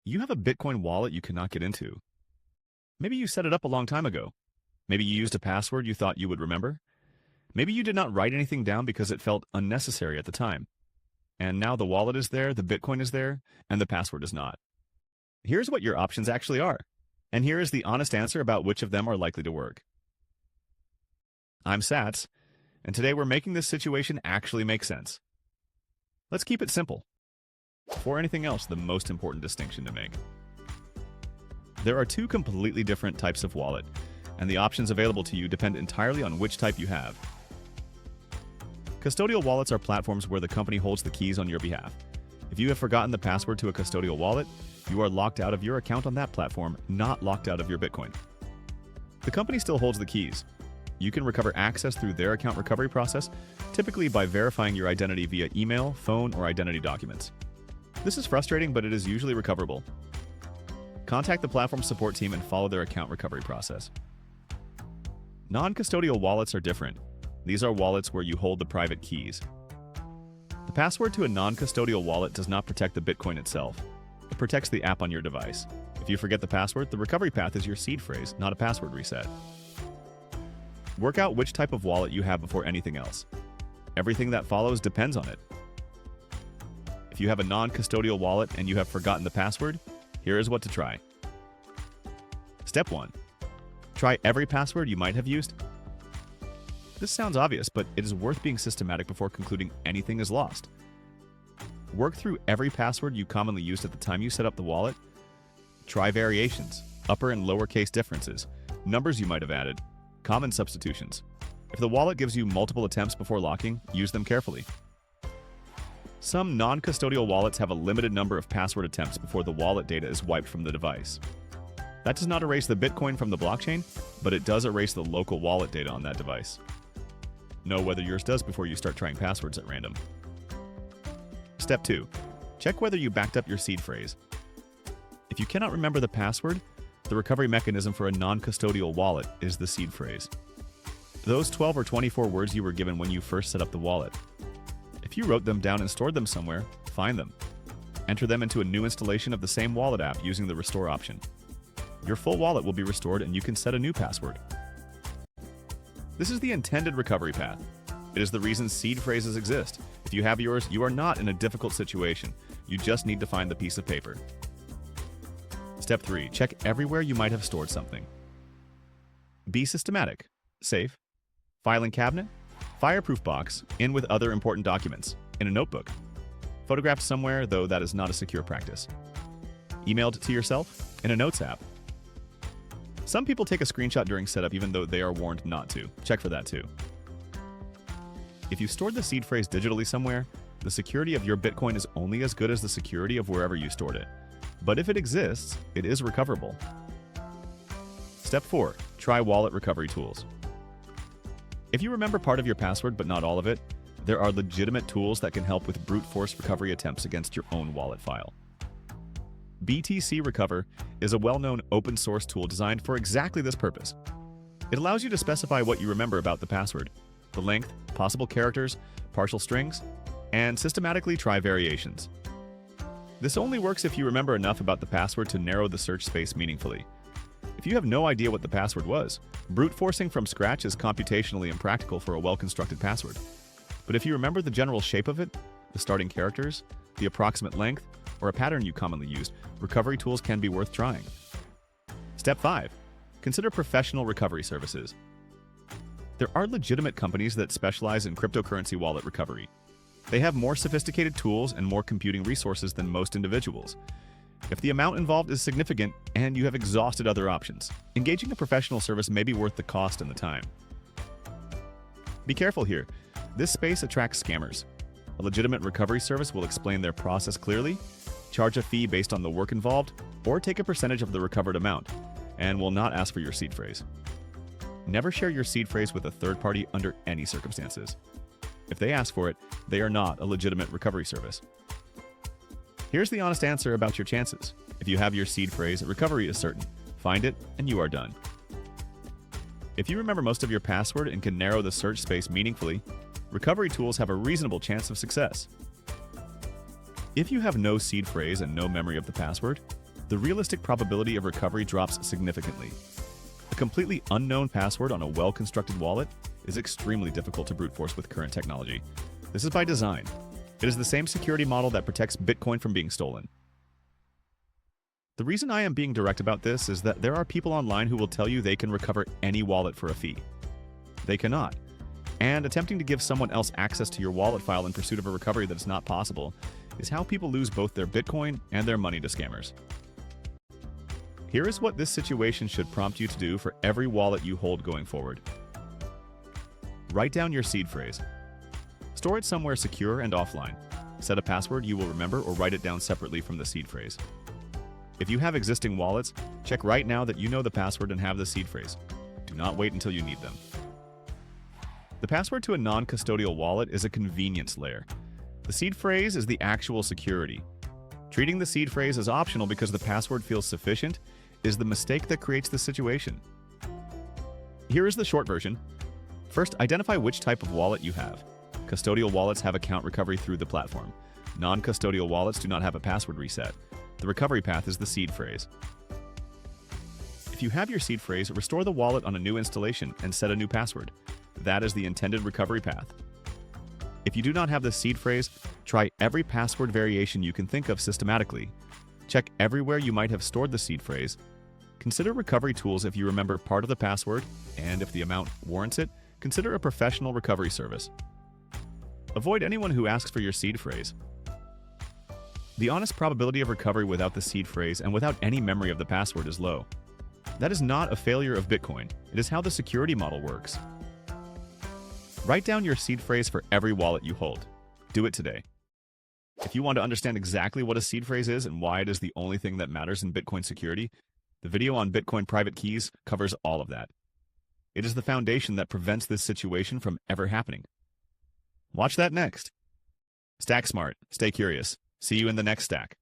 You have a Bitcoin wallet you cannot get into. Maybe you set it up a long time ago. Maybe you used a password you thought you would remember. Maybe you did not write anything down because it felt unnecessary at the time. And now the wallet is there, the Bitcoin is there, and the password is not. Here's what your options actually are. And here is the honest answer about which of them are likely to work. I'm Sats, and today we're making this situation actually make sense. Let's keep it simple. Before anything else, the most important distinction to make. There are two completely different types of wallet, and the options available to you depend entirely on which type you have. Custodial wallets are platforms where the company holds the keys on your behalf. If you have forgotten the password to a custodial wallet, you are locked out of your account on that platform, not locked out of your Bitcoin. The company still holds the keys. You can recover access through their account recovery process, typically by verifying your identity via email, phone, or identity documents. This is frustrating, but it is usually recoverable. Contact the platform support team and follow their account recovery process. Non-custodial wallets are different. These are wallets where you hold the private keys. The password to a non-custodial wallet does not protect the Bitcoin itself. It protects the app on your device. If you forget the password, the recovery path is your seed phrase, not a password reset. Work out which type of wallet you have before anything else. Everything that follows depends on it. If you have a non-custodial wallet and you have forgotten the password, here is what to try. Step 1. Try every password you might have used. This sounds obvious, but it is worth being systematic before concluding anything is lost. Work through every password you commonly used at the time you set up the wallet. Try variations, upper and lowercase differences, numbers you might have added, common substitutions. If the wallet gives you multiple attempts before locking, use them carefully. Some non-custodial wallets have a limited number of password attempts before the wallet data is wiped from the device. That does not erase the Bitcoin from the blockchain, but it does erase the local wallet data on that device. Know whether yours does before you start trying passwords at random. Step 2. Check whether you backed up your seed phrase. If you cannot remember the password, the recovery mechanism for a non-custodial wallet is the seed phrase. Those 12 or 24 words you were given when you first set up the wallet. If you wrote them down and stored them somewhere, find them. Enter them into a new installation of the same wallet app using the restore option. Your full wallet will be restored and you can set a new password. This is the intended recovery path. It is the reason seed phrases exist. If you have yours, you are not in a difficult situation. You just need to find the piece of paper. Step 3. Check everywhere you might have stored something. Be systematic. Safe. Filing cabinet. Fireproof box, in with other important documents, in a notebook. Photographed somewhere, though that is not a secure practice. Emailed to yourself, in a notes app. Some people take a screenshot during setup even though they are warned not to. Check for that too. If you stored the seed phrase digitally somewhere, the security of your Bitcoin is only as good as the security of wherever you stored it. But if it exists, it is recoverable. Step 4. Try wallet recovery tools. If you remember part of your password but not all of it, there are legitimate tools that can help with brute force recovery attempts against your own wallet file. BTCRecover is a well-known open source tool designed for exactly this purpose. It allows you to specify what you remember about the password, the length, possible characters, partial strings, and systematically try variations. This only works if you remember enough about the password to narrow the search space meaningfully. If you have no idea what the password was, brute forcing from scratch is computationally impractical for a well-constructed password. But if you remember the general shape of it, the starting characters, the approximate length, or a pattern you commonly used, recovery tools can be worth trying. Step 5. Consider professional recovery services. There are legitimate companies that specialize in cryptocurrency wallet recovery. They have more sophisticated tools and more computing resources than most individuals. If the amount involved is significant and you have exhausted other options, engaging a professional service may be worth the cost and the time. Be careful here. This space attracts scammers. A legitimate recovery service will explain their process clearly, charge a fee based on the work involved, or take a percentage of the recovered amount, and will not ask for your seed phrase. Never share your seed phrase with a third party under any circumstances. If they ask for it, they are not a legitimate recovery service. Here's the honest answer about your chances. If you have your seed phrase, recovery is certain. Find it, and you are done. If you remember most of your password and can narrow the search space meaningfully, recovery tools have a reasonable chance of success. If you have no seed phrase and no memory of the password, the realistic probability of recovery drops significantly. A completely unknown password on a well-constructed wallet is extremely difficult to brute force with current technology. This is by design. It is the same security model that protects Bitcoin from being stolen. The reason I am being direct about this is that there are people online who will tell you they can recover any wallet for a fee. They cannot. And attempting to give someone else access to your wallet file in pursuit of a recovery that is not possible is how people lose both their Bitcoin and their money to scammers. Here is what this situation should prompt you to do for every wallet you hold going forward. Write down your seed phrase. Store it somewhere secure and offline. Set a password you will remember or write it down separately from the seed phrase. If you have existing wallets, check right now that you know the password and have the seed phrase. Do not wait until you need them. The password to a non-custodial wallet is a convenience layer. The seed phrase is the actual security. Treating the seed phrase as optional because the password feels sufficient is the mistake that creates the situation. Here is the short version. First, identify which type of wallet you have. Custodial wallets have account recovery through the platform. Non-custodial wallets do not have a password reset. The recovery path is the seed phrase. If you have your seed phrase, restore the wallet on a new installation and set a new password. That is the intended recovery path. If you do not have the seed phrase, try every password variation you can think of systematically. Check everywhere you might have stored the seed phrase. Consider recovery tools if you remember part of the password, and if the amount warrants it, consider a professional recovery service. Avoid anyone who asks for your seed phrase. The honest probability of recovery without the seed phrase and without any memory of the password is low. That is not a failure of Bitcoin. It is how the security model works. Write down your seed phrase for every wallet you hold. Do it today. If you want to understand exactly what a seed phrase is and why it is the only thing that matters in Bitcoin security, the video on Bitcoin private keys covers all of that. It is the foundation that prevents this situation from ever happening. Watch that next. Stack smart. Stay curious. See you in the next stack.